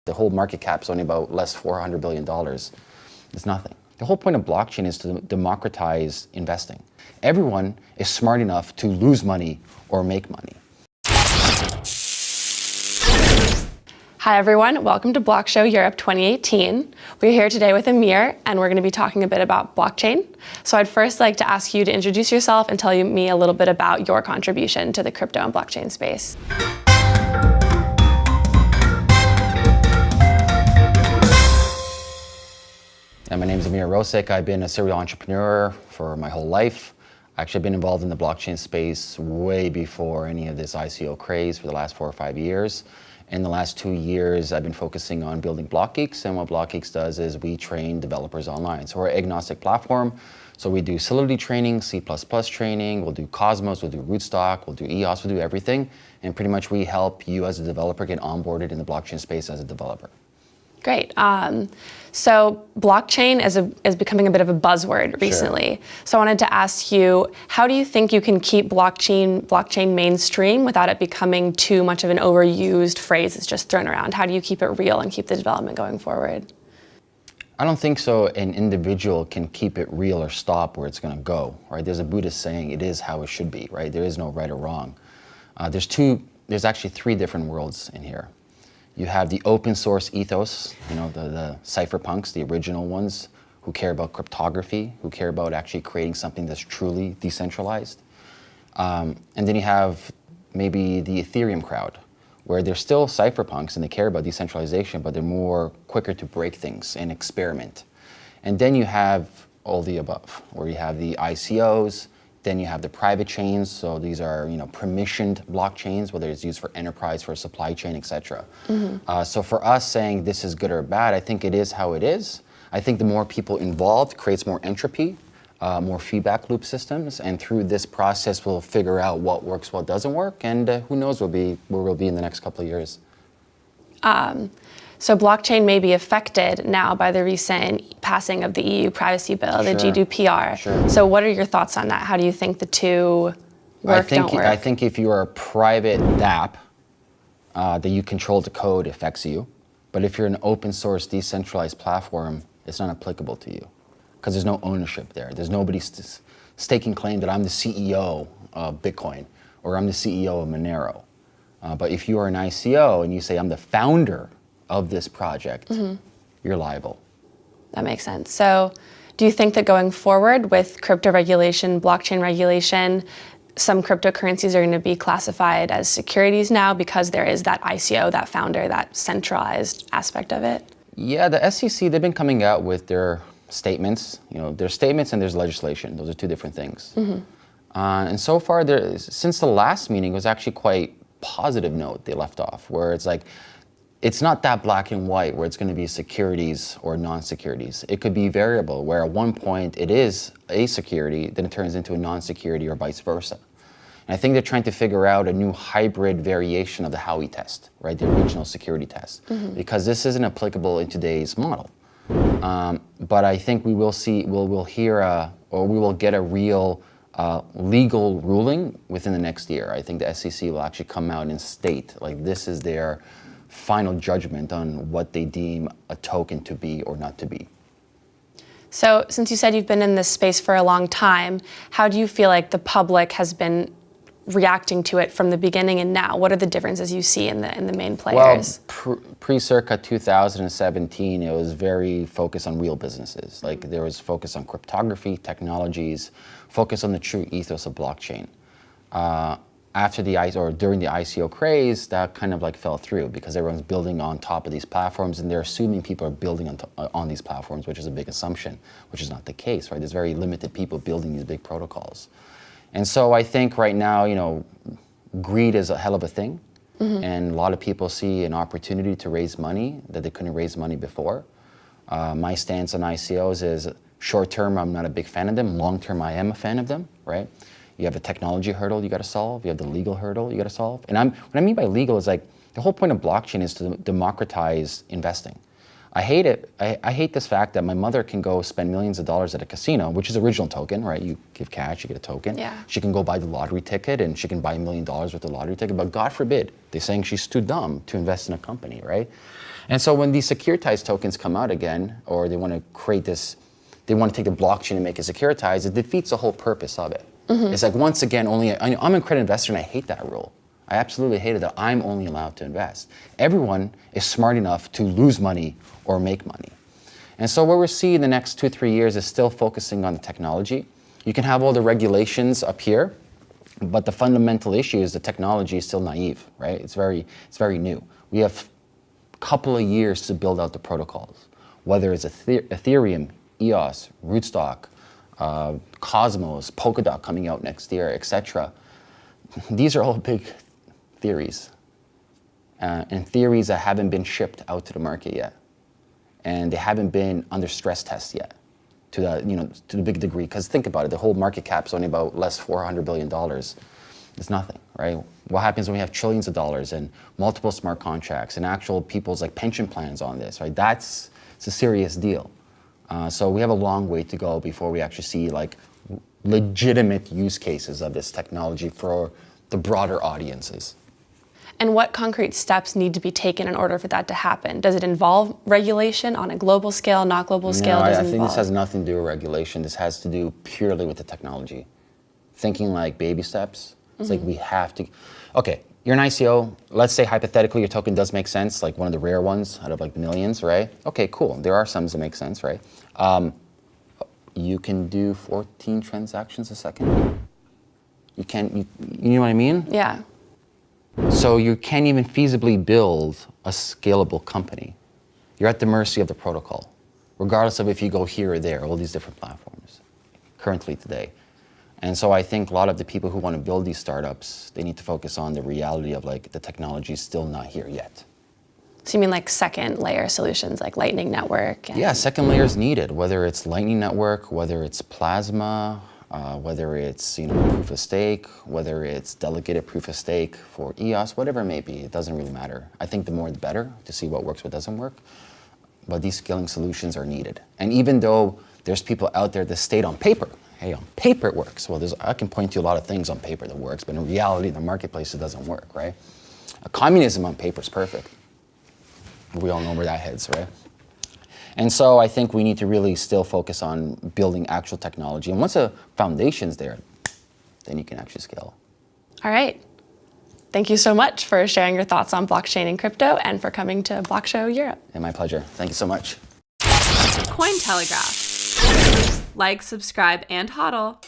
The whole market cap's only about less $400 billion. It's nothing. The whole point of blockchain is to democratize investing. Everyone is smart enough to lose money or make money. Hi everyone, welcome to Block Show Europe 2018. We're here today with Ameer and we're going to be talking a bit about blockchain. So I'd first like to ask you to introduce yourself and tell me a little bit about your contribution to the crypto and blockchain space. And my name is Ameer Rosic. I've been a serial entrepreneur for my whole life. Actually, I've been involved in the blockchain space way before any of this ICO craze for the last 4 or 5 years. In the last 2 years, I've been focusing on building BlockGeeks, and what BlockGeeks does is we train developers online. So we're an agnostic platform. So we do Solidity training, C++ training, we'll do Cosmos, we'll do Rootstock, we'll do EOS, we'll do everything. And pretty much we help you as a developer get onboarded in the blockchain space as a developer. Great. So blockchain is becoming a bit of a buzzword recently. Sure. So I wanted to ask you, how do you think you can keep blockchain mainstream without it becoming too much of an overused phrase that's just thrown around? How do you keep it real and keep the development going forward? I don't think so an individual can keep it real or stop where it's going to go, right? There's a Buddhist saying, it is how it should be, right? There is no right or wrong. There's actually 3 different worlds in here. You have the open source ethos, the cypherpunks, the original ones who care about cryptography, who care about actually creating something that's truly decentralized. And then you have maybe the Ethereum crowd, where they're still cypherpunks and they care about decentralization, but they're more quicker to break things and experiment. And then you have all the above, where you have the ICOs, then you have the private chains, so these are permissioned blockchains, whether it's used for enterprise, for supply chain, etc. So for us saying this is good or bad, I think it is how it is. I think the more people involved creates more entropy, more feedback loop systems, and through this process we'll figure out what works, what doesn't work, and who knows where we'll be in the next couple of years. So blockchain may be affected now by the recent passing of the EU privacy bill, the GDPR. Sure. So what are your thoughts on that? How do you think the two don't work? I think if you are a private dApp, that you control the code affects you. But if you're an open source decentralized platform, it's not applicable to you because there's no ownership there. There's nobody staking claim that I'm the CEO of Bitcoin or I'm the CEO of Monero. But if you are an ICO and you say I'm the founder of this project, you're liable. That makes sense. So do you think that going forward with crypto regulation, blockchain regulation, some cryptocurrencies are going to be classified as securities now because there is that ICO, that founder, that centralized aspect of it? Yeah, the SEC, they've been coming out with their statements. There's statements and there's legislation. Those are 2 different things. And so far, since the last meeting, it was actually quite positive note they left off, where it's like, it's not that black and white where it's going to be securities or non-securities. It could be variable where at one point it is a security, then it turns into a non-security or vice versa. And I think they're trying to figure out a new hybrid variation of the Howey test, right? The original security test, because this isn't applicable in today's model. But I think we will get a real legal ruling within the next year. I think the SEC will actually come out and state like this is their final judgment on what they deem a token to be or not to be. So since you said you've been in this space for a long time, how do you feel like the public has been reacting to it from the beginning and now? What are the differences you see in the main players? Well, pre-circa 2017, it was very focused on real businesses. Like there was focus on cryptography, technologies, focus on the true ethos of blockchain. After during the ICO craze, that kind of like fell through because everyone's building on top of these platforms and they're assuming people are building on these platforms, which is a big assumption, which is not the case, right? There's very limited people building these big protocols. And so I think right now, greed is a hell of a thing. And a lot of people see an opportunity to raise money that they couldn't raise money before. My stance on ICOs is short term, I'm not a big fan of them. Long term, I am a fan of them, right? You have a technology hurdle you got to solve. You have the legal hurdle you got to solve. And what I mean by legal is like the whole point of blockchain is to democratize investing. I hate it. I hate this fact that my mother can go spend millions of dollars at a casino, which is original token, right? You give cash, you get a token. Yeah. She can go buy the lottery ticket and she can buy $1 million worth of lottery ticket, but God forbid, they're saying she's too dumb to invest in a company, right? And so when these securitized tokens come out again, or they want to create this, they want to take the blockchain and make it securitized, it defeats the whole purpose of it. It's like, once again, I'm a credit investor and I hate that rule. I absolutely hate it that I'm only allowed to invest. Everyone is smart enough to lose money or make money. And so what we're seeing in the next 2-3 years is still focusing on the technology. You can have all the regulations up here, but the fundamental issue is the technology is still naive, right? It's very new. We have a couple of years to build out the protocols, whether it's Ethereum, EOS, Rootstock, Cosmos, Polkadot coming out next year, etc. These are all big theories, and theories that haven't been shipped out to the market yet, and they haven't been under stress tests yet, to the big degree. Because think about it, the whole market cap is only about less $400 billion. It's nothing, right? What happens when we have trillions of dollars and multiple smart contracts and actual people's like pension plans on this, right? It's a serious deal. So we have a long way to go before we actually see like legitimate use cases of this technology for the broader audiences. And what concrete steps need to be taken in order for that to happen? Does it involve regulation on a global scale, not global scale? No, I think this has nothing to do with regulation. This has to do purely with the technology. Thinking like baby steps. It's like we have to, okay, you're an ICO. Let's say hypothetically your token does make sense, like one of the rare ones out of like millions, right? Okay, cool. There are some that make sense, right? You can do 14 transactions a second. You know what I mean? Yeah. So you can't even feasibly build a scalable company. You're at the mercy of the protocol, regardless of if you go here or there, all these different platforms currently today. And so I think a lot of the people who want to build these startups, they need to focus on the reality of like the technology is still not here yet. So you mean like second layer solutions like Lightning Network? Yeah, second layer is needed, whether it's Lightning Network, whether it's Plasma, whether it's proof of stake, whether it's delegated proof of stake for EOS, whatever it may be, it doesn't really matter. I think the more the better to see what works, what doesn't work. But these scaling solutions are needed. And even though there's people out there that state on paper, hey, on paper it works. Well, I can point to a lot of things on paper that works, but in reality, in the marketplace, it doesn't work, right? Communism on paper is perfect. We all know where that heads, right? And so I think we need to really still focus on building actual technology. And once the foundation's there, then you can actually scale. All right. Thank you so much for sharing your thoughts on blockchain and crypto and for coming to Block Show Europe. And my pleasure. Thank you so much. Cointelegraph. Like, subscribe, and hodl.